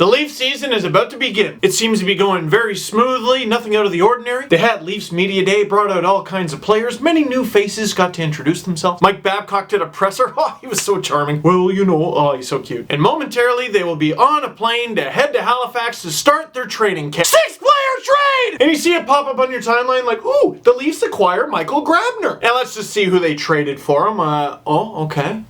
The Leafs season is about to begin. It seems to be going very smoothly, nothing out of the ordinary. They had Leafs Media Day, brought out all kinds of players. Many new faces got to introduce themselves. Mike Babcock did a presser. Oh, he was so charming. Well, you know, oh, he's so cute. And momentarily, they will be on a plane to head to Halifax to start their training camp. 6-player trade! And you see it pop up on your timeline like, ooh, the Leafs acquire Michael Grabner. And let's just see who they traded for him. Okay.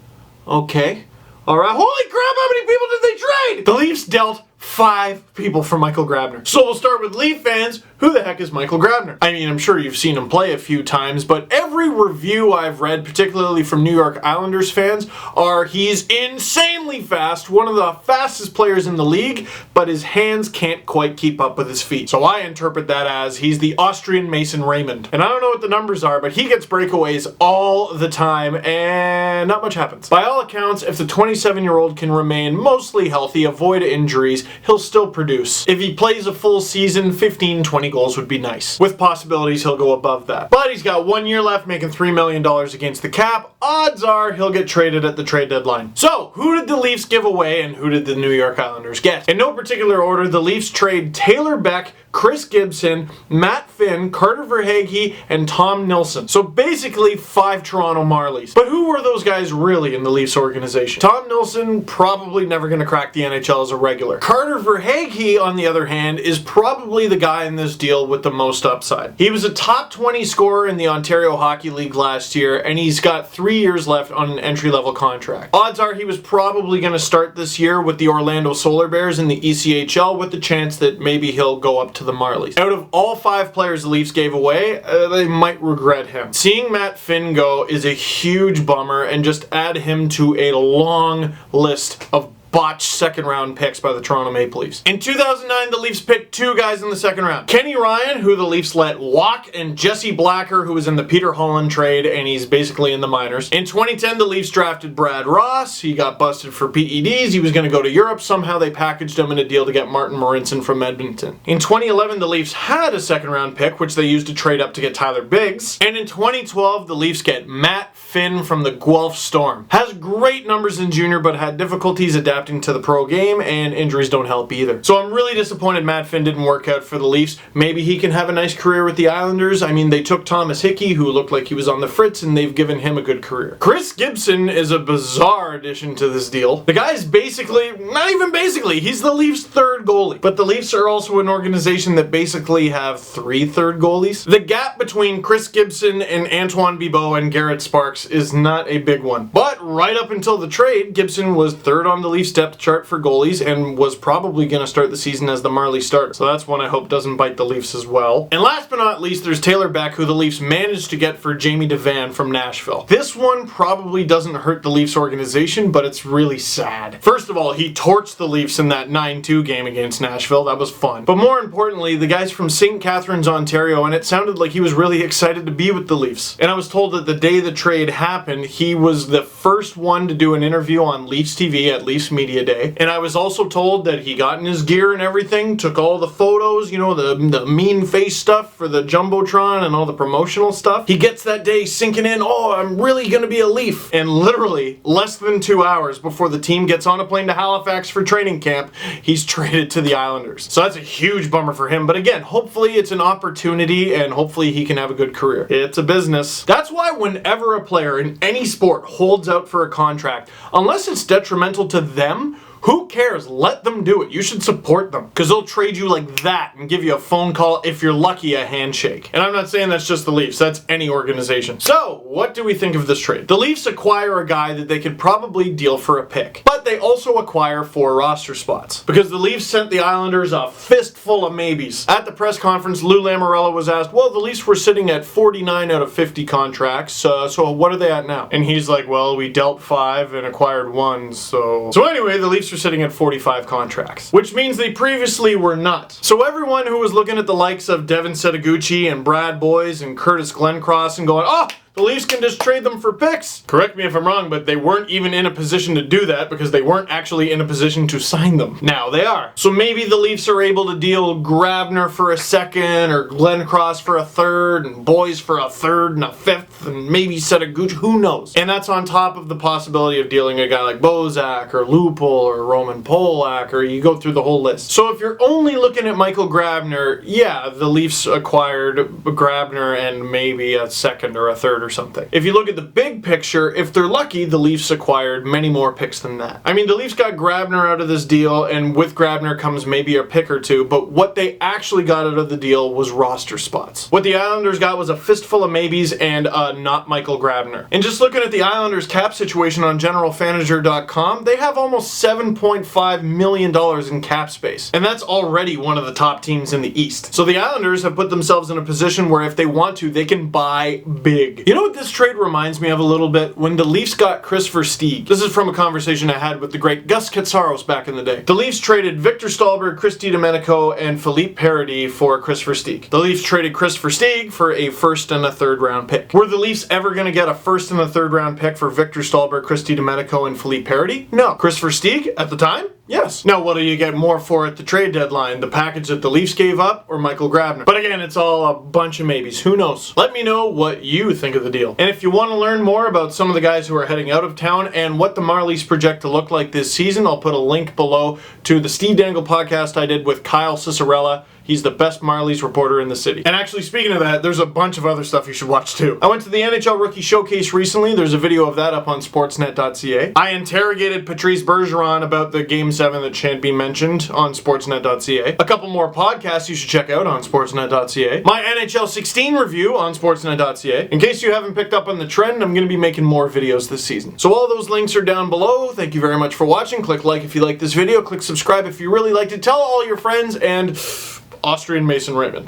Alright, holy crap, how many people did they trade? The Leafs dealt 5 people for Michael Grabner. So we'll start with Leaf fans. Who the heck is Michael Grabner? I mean, I'm sure you've seen him play a few times, but every review I've read, particularly from New York Islanders fans, are he's insanely fast, one of the fastest players in the league, but his hands can't quite keep up with his feet. So I interpret that as he's the Austrian Mason Raymond. And I don't know what the numbers are, but he gets breakaways all the time, and not much happens. By all accounts, if the 27-year-old can remain mostly healthy, avoid injuries, he'll still produce. If he plays a full season, 15-20 goals would be nice. With possibilities, he'll go above that. But he's got 1 year left, making $3 million against the cap. Odds are he'll get traded at the trade deadline. So, who did the Leafs give away and who did the New York Islanders get? In no particular order, the Leafs trade Taylor Beck, Chris Gibson, Matt Finn, Carter Verhaeghe, and Tom Nilsson. So basically 5 Toronto Marlies. But who were those guys really in the Leafs organization? Tom Nilsson, probably never going to crack the NHL as a regular. Carter Verhaeghe, on the other hand, is probably the guy in this deal with the most upside. He was a top 20 scorer in the Ontario Hockey League last year, and he's got 3 years left on an entry-level contract. Odds are he was probably going to start this year with the Orlando Solar Bears in the ECHL, with the chance that maybe he'll go up to the Marlies. Out of all 5 players the Leafs gave away, they might regret him. Seeing Matt Finn go is a huge bummer, and just add him to a long list of botched second-round picks by the Toronto Maple Leafs. In 2009, the Leafs picked 2 guys in the second round. Kenny Ryan, who the Leafs let walk, and Jesse Blacker, who was in the Peter Holland trade, and he's basically in the minors. In 2010, the Leafs drafted Brad Ross. He got busted for PEDs. He was going to go to Europe. Somehow they packaged him in a deal to get Martin Marincin from Edmonton. In 2011, the Leafs had a second-round pick, which they used to trade up to get Tyler Biggs. And in 2012, the Leafs get Matt Finn from the Guelph Storm. Has great numbers in junior, but had difficulties adapting to the pro game, and injuries don't help either. So I'm really disappointed Matt Finn didn't work out for the Leafs. Maybe he can have a nice career with the Islanders. I mean, they took Thomas Hickey, who looked like he was on the fritz, and they've given him a good career. Chris Gibson is a bizarre addition to this deal. The guy's basically, not even basically, he's the Leafs' 3rd goalie. But the Leafs are also an organization that basically have 3 third goalies. The gap between Chris Gibson and Antoine Bibeau and Garrett Sparks is not a big one. But right up until the trade, Gibson was 3rd on the Leafs depth chart for goalies and was probably going to start the season as the Marlies starter. So that's one I hope doesn't bite the Leafs as well. And last but not least, there's Taylor Beck, who the Leafs managed to get for Jamie Devan from Nashville. This one probably doesn't hurt the Leafs organization, but it's really sad. First of all, he torched the Leafs in that 9-2 game against Nashville. That was fun. But more importantly, the guy's from St. Catharines, Ontario, and it sounded like he was really excited to be with the Leafs. And I was told that the day the trade happened, he was the first one to do an interview on Leafs TV at Leafs Media Day. And I was also told that he got in his gear and everything, took all the photos, you know, the mean face stuff for the Jumbotron and all the promotional stuff. He gets that day sinking in, oh, I'm really going to be a Leaf. And literally, less than 2 hours before the team gets on a plane to Halifax for training camp, he's traded to the Islanders. So that's a huge bummer for him. But again, hopefully it's an opportunity and hopefully he can have a good career. It's a business. That's why whenever a player in any sport holds out for a contract, unless it's detrimental to them, who cares? Let them do it. You should support them, because they'll trade you like that and give you a phone call, if you're lucky, a handshake. And I'm not saying that's just the Leafs, that's any organization. So, what do we think of this trade? The Leafs acquire a guy that they could probably deal for a pick, but they also acquire 4 roster spots, because the Leafs sent the Islanders a fistful of maybes. At the press conference, Lou Lamoriello was asked, well, the Leafs were sitting at 49 out of 50 contracts, so what are they at now? And he's like, well, we dealt 5 and acquired 1, so anyway, the Leafs are sitting at 45 contracts, which means they previously were not. So everyone who was looking at the likes of Devin Setaguchi and Brad Boyes and Curtis Glencross and going, oh, the Leafs can just trade them for picks. Correct me if I'm wrong, but they weren't even in a position to do that because they weren't actually in a position to sign them. Now they are. So maybe the Leafs are able to deal Grabner for a second, or Glenn Cross for a third, and Boys for a third and a fifth, and maybe Setaguchi, who knows? And that's on top of the possibility of dealing a guy like Bozak or Lupul or Roman Polak, or you go through the whole list. So if you're only looking at Michael Grabner, yeah, the Leafs acquired Grabner and maybe a second or a third or something. If you look at the big picture, if they're lucky, the Leafs acquired many more picks than that. I mean, the Leafs got Grabner out of this deal, and with Grabner comes maybe a pick or two, but what they actually got out of the deal was roster spots. What the Islanders got was a fistful of maybes and not Michael Grabner. And just looking at the Islanders cap situation on generalfanager.com, they have almost $7.5 million in cap space. And that's already one of the top teams in the East. So the Islanders have put themselves in a position where if they want to, they can buy big. You know what this trade reminds me of a little bit? When the Leafs got Chris Versteeg. This is from a conversation I had with the great Gus Katsaros back in the day. The Leafs traded Victor Stalberg, Chris DiDomenico, and Philippe Paradis for Chris Versteeg. The Leafs traded Chris Versteeg for a first and a third round pick. Were the Leafs ever going to get a first and a third round pick for Victor Stalberg, Chris DiDomenico, and Philippe Paradis? No. Chris Versteeg at the time? Yes. Now, what do you get more for at the trade deadline? The package that the Leafs gave up or Michael Grabner? But again, it's all a bunch of maybes. Who knows? Let me know what you think of the deal. And if you want to learn more about some of the guys who are heading out of town and what the Marlies project to look like this season, I'll put a link below to the Steve Dangle podcast I did with Kyle Cicerella. He's the best Marlies reporter in the city. And actually, speaking of that, there's a bunch of other stuff you should watch too. I went to the NHL Rookie Showcase recently. There's a video of that up on sportsnet.ca. I interrogated Patrice Bergeron about the Game 7 that shan't be mentioned on sportsnet.ca. A couple more podcasts you should check out on sportsnet.ca. My NHL 16 review on sportsnet.ca. In case you haven't picked up on the trend, I'm going to be making more videos this season. So all those links are down below. Thank you very much for watching. Click like if you like this video. Click subscribe if you really liked it. Tell all your friends, and Austrian Mason Raymond.